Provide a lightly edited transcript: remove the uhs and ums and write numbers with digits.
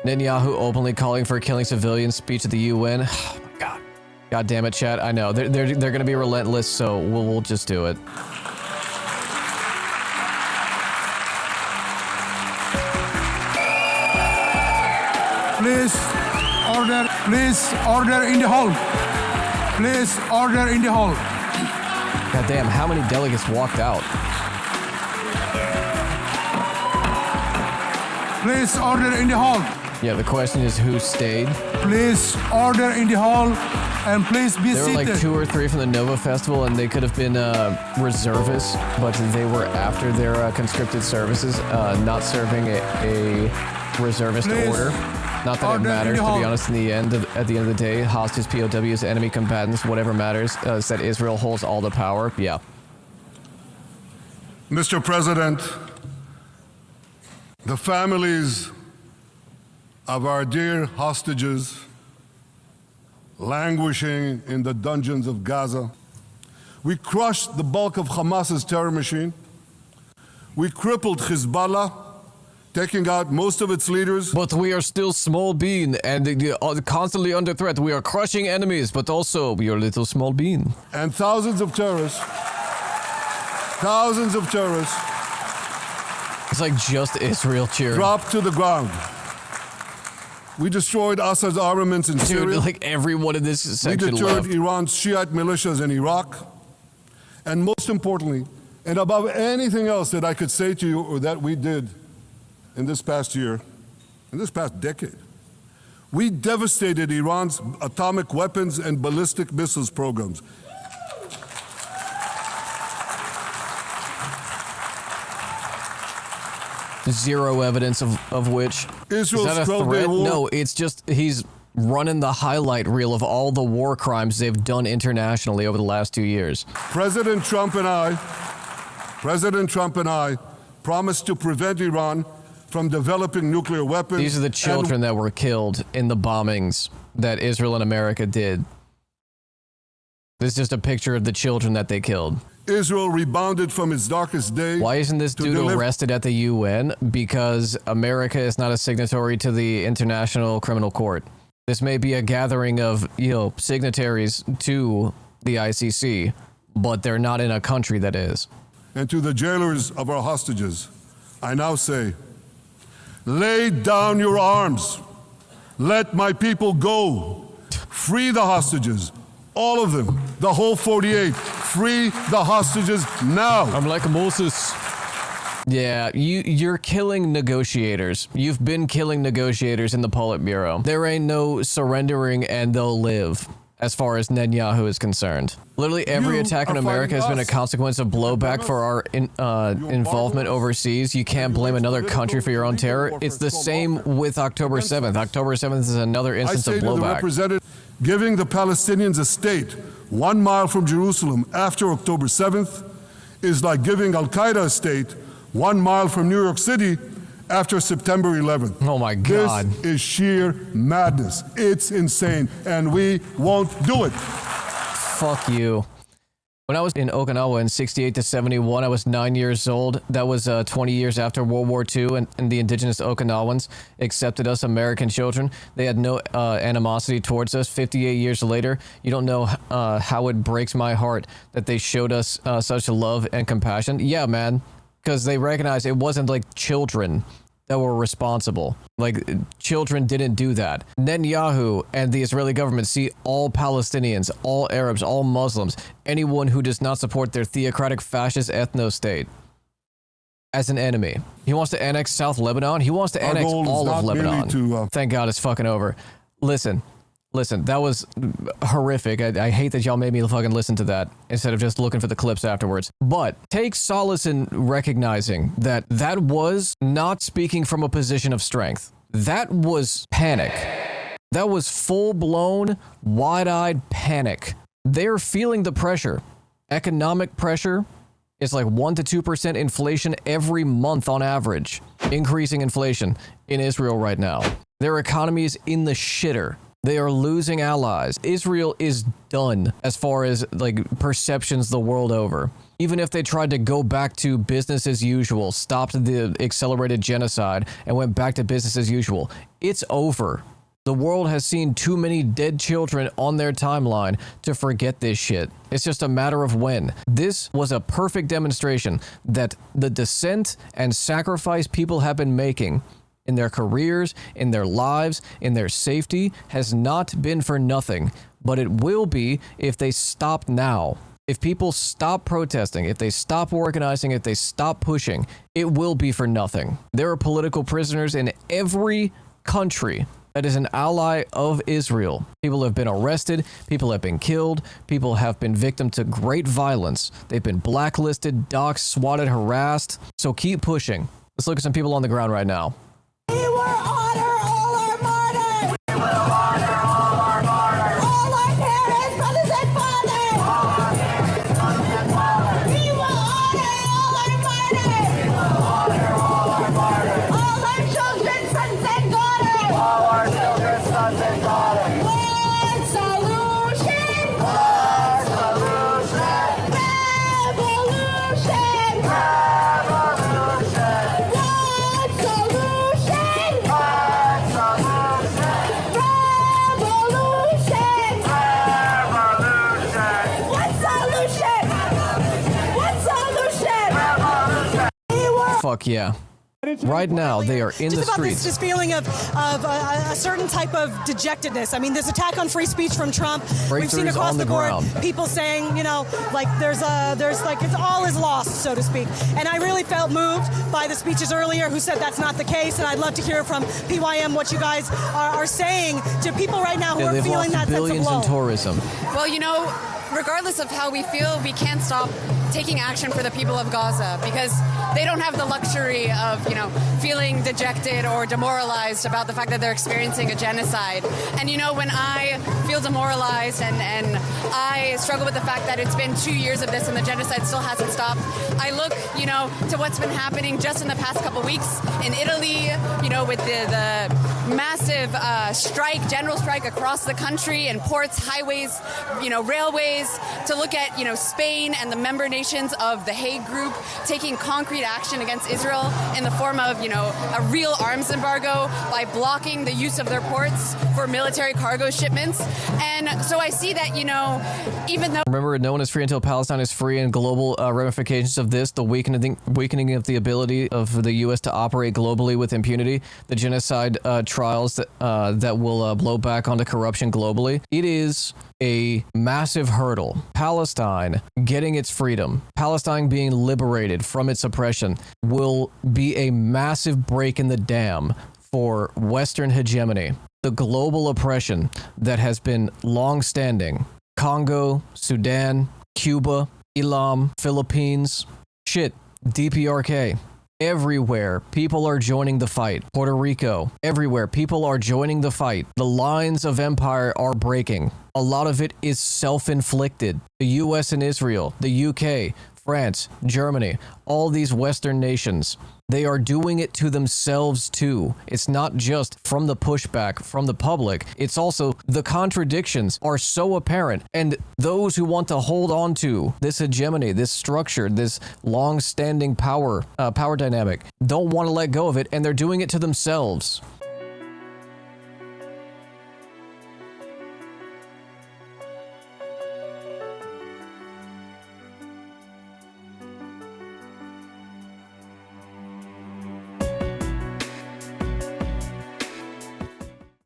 Netanyahu openly calling for killing civilians, speech at the UN. Oh my God. God damn it, chat. I know. They're going to be relentless, so we'll just do it. Please order in the hall. Please order in the hall. God damn, how many delegates walked out? Please order in the hall. Yeah, the question is who stayed. Please order in the hall and please be There were seated. like 2 or 3 from the Nova Festival, and they could have been reservists, but they were after their conscripted services, not serving a reservist order. Not that it matters, to be honest, in the end, at the end of the day, hostages, POWs, enemy combatants, whatever matters, is that Israel holds all the power. Yeah. Mr. President, the families of our dear hostages languishing in the dungeons of Gaza. We crushed the bulk of Hamas's terror machine. We crippled Hezbollah, taking out most of its leaders. But we are still small bean and constantly under threat. We are crushing enemies, but also we are little small bean. And thousands of terrorists. It's like just Israel cheering. Dropped to the ground. We destroyed Assad's armaments in Syria. Dude, like everyone in this section We deterred left. Iran's Shiite militias in Iraq. And most importantly, and above anything else that I could say to you or that we did in this past year, in this past decade, we devastated Iran's atomic weapons and ballistic missiles programs. Zero evidence of which. Israel's Is that a 12-day threat? war. No, it's just he's running the highlight reel of all the war crimes they've done internationally over the last 2 years. President Trump and I promised to prevent Iran from developing nuclear weapons. These are the children that were killed in the bombings that Israel and America did. This is just a picture of the children that they killed. Israel rebounded from its darkest day. Why isn't this dude arrested at the UN? Because America is not a signatory to the International Criminal Court. This may be a gathering of, signatories to the ICC, but they're not in a country that is. And to the jailers of our hostages, I now say, lay down your arms. Let my people go. Free the hostages. All of them. The whole 48. Free the hostages now. I'm like Moses. Yeah, you're killing negotiators. You've been killing negotiators in the Politburo. There ain't no surrendering and they'll live, as far as Netanyahu is concerned. Literally every attack on America has been a consequence of blowback for our involvement overseas. You can't blame another country for your own terror. It's the same with October 7th. October 7th is another instance of blowback. Giving the Palestinians a state 1 mile from Jerusalem after October 7th is like giving Al-Qaeda a state 1 mile from New York City after September 11th. Oh my God. This is sheer madness. It's insane, and we won't do it. Fuck you. When I was in Okinawa in 68 to 71, I was 9 years old. That was 20 years after World War II, and the indigenous Okinawans accepted us American children. They had no animosity towards us. 58 years later, you don't know how it breaks my heart that they showed us such love and compassion. Yeah, man, because they recognized it wasn't like children that were responsible. Like, children didn't do that. Netanyahu and the Israeli government see all Palestinians, all Arabs, all Muslims, anyone who does not support their theocratic fascist ethno-state as an enemy. He wants to annex South Lebanon. He wants to annex all of Lebanon. Thank God it's fucking over. Listen, that was horrific. I hate that y'all made me fucking listen to that instead of just looking for the clips afterwards. But take solace in recognizing that that was not speaking from a position of strength. That was panic. That was full-blown, wide-eyed panic. They're feeling the pressure. Economic pressure is like 1 to 2% inflation every month on average. Increasing inflation in Israel right now. Their economy is in the shitter. They are losing allies. Israel is done as far as like perceptions the world over. even if they tried to go back to business as usual, stopped the accelerated genocide, and went back to business as usual, it's over. The world has seen too many dead children on their timeline to forget this shit. It's just a matter of when. This was a perfect demonstration that the dissent and sacrifice people have been making in their careers, in their lives, in their safety has not been for nothing, but it will be if they stop now. If people stop protesting, if they stop organizing, if they stop pushing, it will be for nothing. There are political prisoners in every country that is an ally of Israel. People have been arrested, people have been killed, people have been victim to great violence. They've been blacklisted, doxxed, swatted, harassed. So keep pushing. Let's look at some people on the ground right now. We will honor all our martyrs. We will honor all our martyrs. All our parents, brothers and fathers. All our parents, brothers and fathers. We will honor all our martyrs. We will honor all our martyrs. All our children, sons and daughters. All our children, sons and daughters. One solution. One solution. Revolution. Revolution. One solution. One solution. Revolution. Revolution. One solution. One solution. Revolution. We were Fuck yeah. Right now, they are in the Just about streets. this feeling of a certain type of dejectedness. I mean, this attack on free speech from Trump. We've seen Breakthroughs across on the the board ground. people saying, like there's like it's all is lost, so to speak. And I really felt moved by the speeches earlier who said that's not the case. And I'd love to hear from PYM what you guys are saying to people right now who Yeah, are they've feeling lost that sense of billions low. in tourism. Well, regardless of how we feel, we can't stop taking action for the people of Gaza because they don't have the luxury of, feeling dejected or demoralized about the fact that they're experiencing a genocide. And, when I feel demoralized and I struggle with the fact that it's been 2 years of this and the genocide still hasn't stopped, I look, to what's been happening just in the past couple weeks in Italy, with the massive general strike across the country and ports, highways, railways, to look at, Spain and the member nations of the Hague Group taking concrete action against Israel in the form of, a real arms embargo by blocking the use of their ports for military cargo shipments. And so I see that, even though Remember, no one is free until Palestine is free, and global ramifications of this, the weakening of the ability of the U.S. to operate globally with impunity, the genocide trials that will blow back onto corruption globally. It is a massive hurdle. Palestine getting its freedom, Palestine being liberated from its oppression, will be a massive break in the dam for Western hegemony, the global oppression that has been long-standing. Congo, Sudan, Cuba, Elam, Philippines, DPRK. Everywhere, people are joining the fight. Puerto Rico, everywhere, people are joining the fight. The lines of empire are breaking. A lot of it is self-inflicted. The US and Israel, the UK, France, Germany, all these Western nations, they are doing it to themselves too. It's not just from the pushback from the public. It's also the contradictions are so apparent. And those who want to hold on to this hegemony, this structure, this long-standing power dynamic, don't want to let go of it, and they're doing it to themselves.